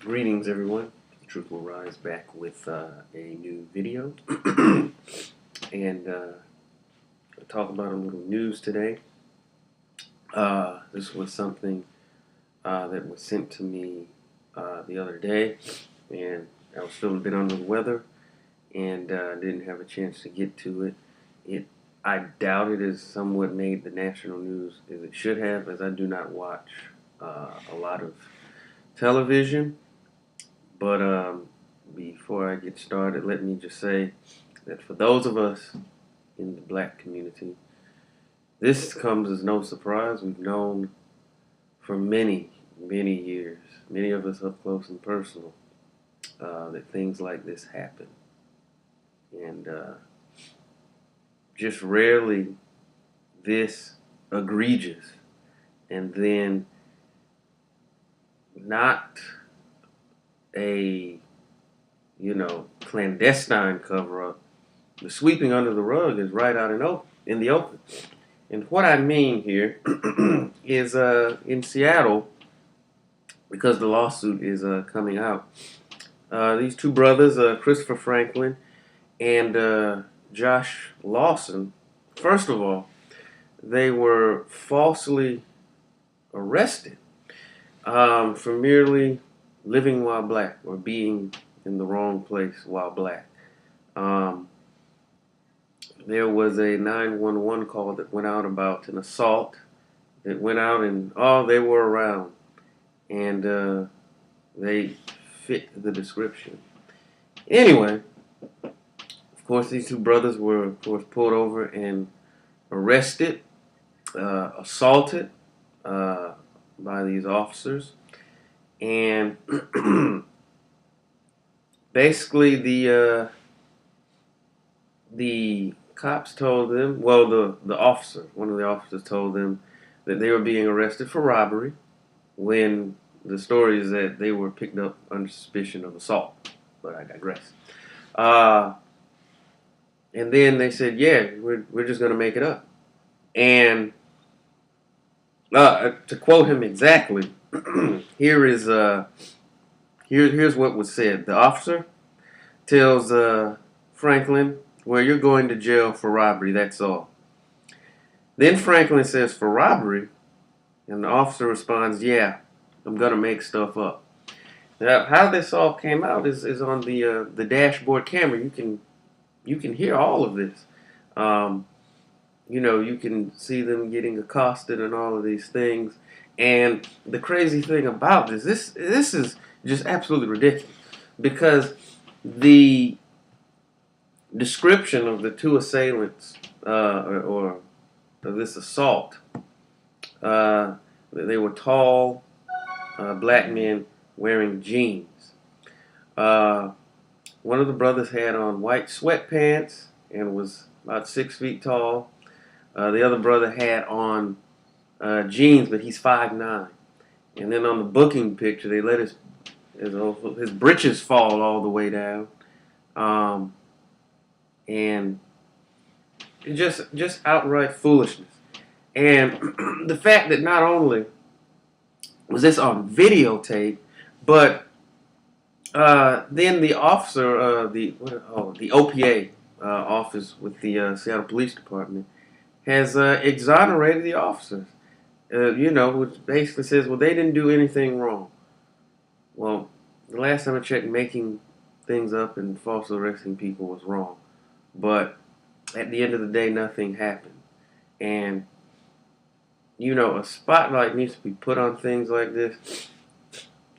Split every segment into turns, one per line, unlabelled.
Greetings, everyone. Truth will rise back with a new video and talk about a little news today. This was something that was sent to me the other day, and I was feeling a bit under the weather and didn't have a chance to get to it. I doubt it has somewhat made the national news as it should have, as I do not watch a lot of television. But before I get started, let me just say that for those of us in the black community, this comes as no surprise. We've known for many, many years, many of us up close and personal, that things like this happen. And just rarely this egregious. And then not a clandestine cover up. The sweeping under the rug is right out in the open. And what I mean here is in Seattle, because the lawsuit is coming out. These two brothers, Christopher Franklin and Josh Lawson, first of all, they were falsely arrested for merely living while black or being in the wrong place while black. There was a 911 call that went out about an assault that went out, and they were around, and they fit the description. Anyway, of course, these two brothers were, of course, pulled over and arrested, assaulted by these officers, and basically the cops told them, well, one of the officers told them that they were being arrested for robbery, when the story is that they were picked up under suspicion of assault. But I digress. And then they said, yeah, we're just going to make it up. And to quote him exactly, here's what was said. The officer tells Franklin, well, you're going to jail for robbery, that's all. Then Franklin says, for robbery? And the officer responds, yeah, I'm going to make stuff up. Now, how this all came out is on the dashboard camera. You can hear all of this. You can see them getting accosted and all of these things. And the crazy thing about this is just absolutely ridiculous, because the description of the two assailants or of this assault, they were tall black men wearing jeans. One of the brothers had on white sweatpants and was about 6 feet tall. The other brother had on jeans, but he's 5'9". And then on the booking picture, they let his britches fall all the way down. And just outright foolishness. And the fact that not only was this on videotape, but then the officer, the OPA office with the Seattle Police Department has exonerated the officers. Which basically says, well, they didn't do anything wrong. Well, the last time I checked, making things up and falsely arresting people was wrong. But at the end of the day, nothing happened. And, a spotlight needs to be put on things like this.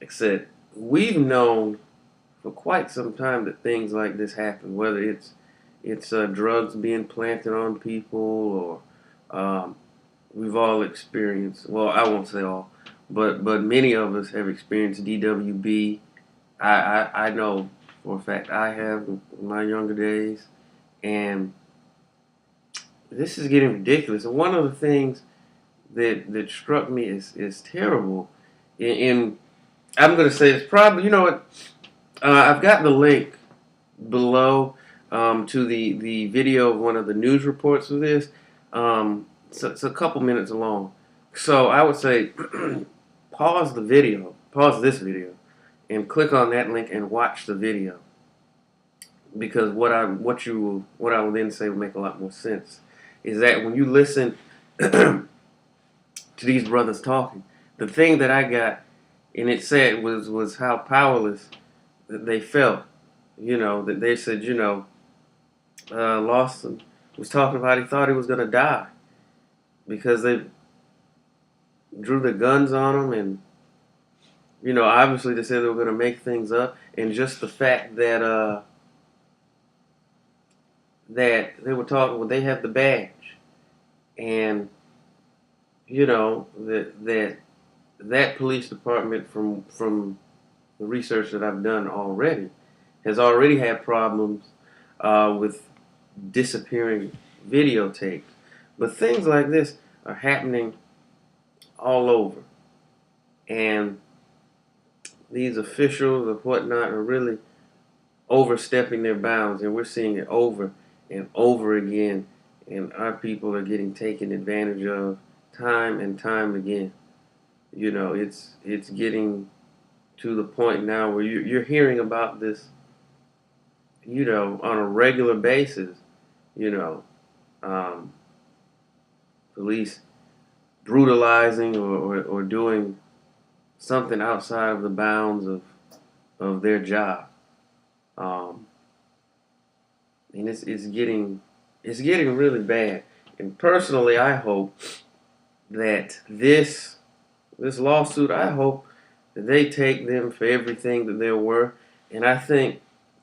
Like I said, we've known for quite some time that things like this happen, whether it's drugs being planted on people, or we've all experienced, well, I won't say all, but many of us have experienced DWB. I know for a fact I have in my younger days, and this is getting ridiculous. And one of the things that struck me is terrible. And I'm going to say it's probably, I've got the link below to the video of one of the news reports of this. So it's a couple minutes long. So I would say pause this video, and click on that link and watch the video, because what I will then say will make a lot more sense. Is that when you listen to these brothers talking, the thing that I got, and it said was how powerless that they felt. You know, that they said, Lawson was talking about he thought he was going to die because they drew the guns on him, and obviously they said they were going to make things up, and just the fact that that they were talking, well, they have the badge, and that police department, from the research that I've done already, has already had problems with disappearing videotapes. But things like this are happening all over. And these officials or whatnot are really overstepping their bounds. And we're seeing it over and over again. And our people are getting taken advantage of time and time again. It's getting to the point now where you're hearing about this, on a regular basis, police brutalizing or doing something outside of the bounds of their job. And it's getting really bad. And personally, I hope that this lawsuit, I hope that they take them for everything that they're worth. And I think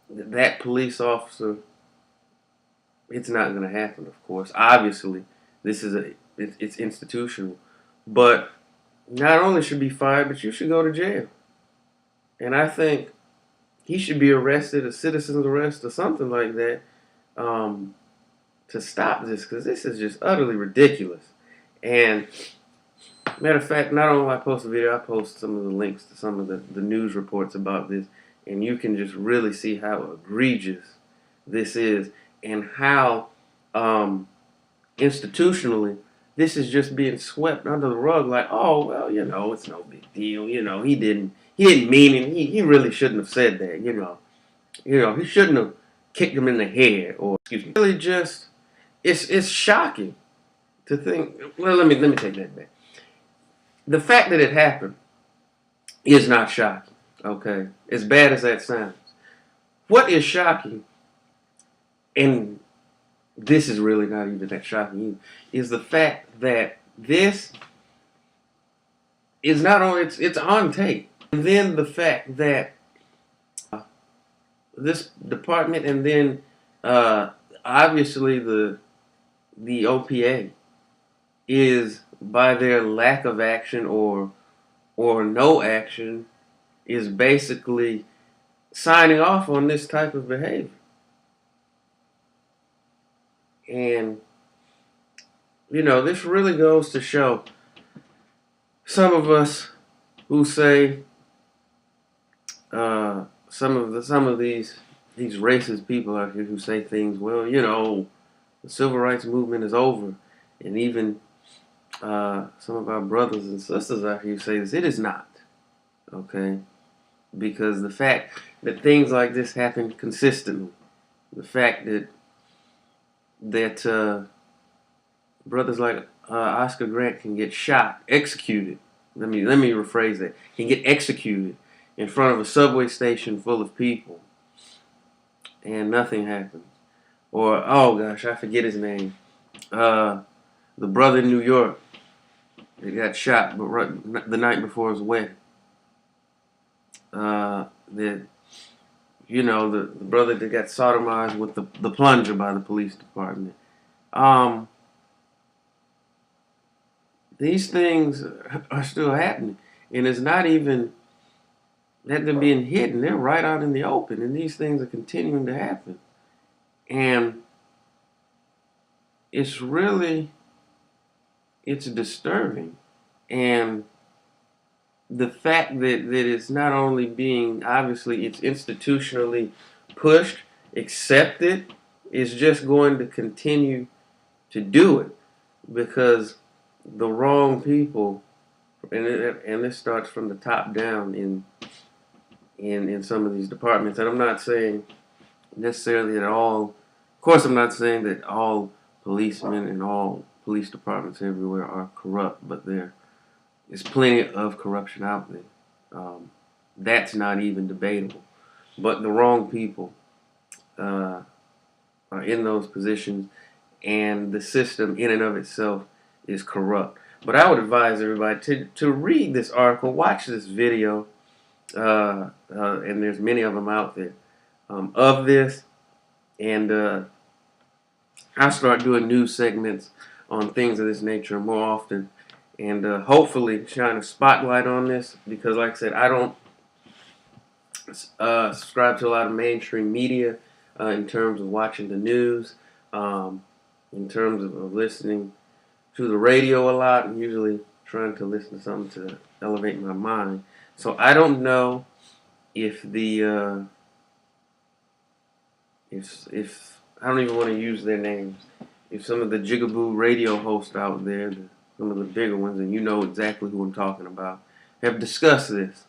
that police officer, it's not going to happen, of course. Obviously, it's institutional. But not only should be fired, but you should go to jail. And I think he should be arrested, a citizen's arrest or something like that, to stop this, because this is just utterly ridiculous. And matter of fact, not only will I post a video, I post some of the links to some of the news reports about this, and you can just really see how egregious this is, and how institutionally this is just being swept under the rug. Like, oh well, it's no big deal. He didn't mean it. He really shouldn't have said that. He shouldn't have kicked him in the head, or excuse me. Really, just it's shocking to think. Well, let me take that back. The fact that it happened is not shocking. Okay, as bad as that sounds, what is shocking, and this is really not even that shocking either, is the fact that this is not only it's on tape, and then the fact that this department, and then obviously the OPA is, by their lack of action or no action, is basically signing off on this type of behavior. And this really goes to show some of us who say some of these racist people out here who say things, well, the civil rights movement is over, and even some of our brothers and sisters out here say this. It is not, okay? Because the fact that things like this happen consistently, the fact that brothers like Oscar Grant can get shot, executed. Let me rephrase that. Can get executed in front of a subway station full of people, and nothing happens. Or, oh gosh, I forget his name. The brother in New York that got shot, but the night before his wedding. The brother that got sodomized with the plunger by the police department. These things are still happening, and it's not even that they're being hidden. They're right out in the open, and these things are continuing to happen. And it's disturbing. And the fact that it's not only being, obviously, it's institutionally pushed, accepted, is just going to continue to do it, because the wrong people, and this starts from the top down in some of these departments. And I'm not saying necessarily that all, of course, I'm not saying that all policemen and all police departments everywhere are corrupt, but there is plenty of corruption out there. That's not even debatable. But the wrong people uh, are in those positions, and the system in and of itself is corrupt. But I would advise everybody to read this article, watch this video, and there's many of them out there of this, and I'll start doing news segments on things of this nature more often, and hopefully shine a spotlight on this because, like I said, I don't subscribe to a lot of mainstream media in terms of watching the news, in terms of listening to the radio a lot. I'm usually trying to listen to something to elevate my mind. So I don't know if the if I don't even want to use their names. If some of the jigaboo radio hosts out there, some of the bigger ones, and you know exactly who I'm talking about, have discussed this,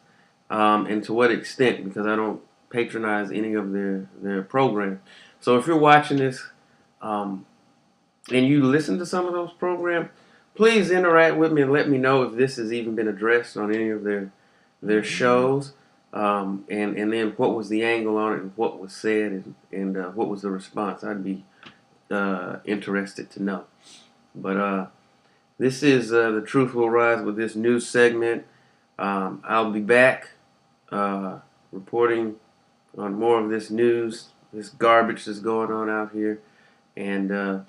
and to what extent, because I don't patronize any of their programs. So if you're watching this, and you listen to some of those programs, please interact with me and let me know if this has even been addressed on any of their shows, and then what was the angle on it, and what was said, and what was the response. I'd be interested to know. But this is The Truth Will Rise with this news segment. I'll be back reporting on more of this news, this garbage that's going on out here. And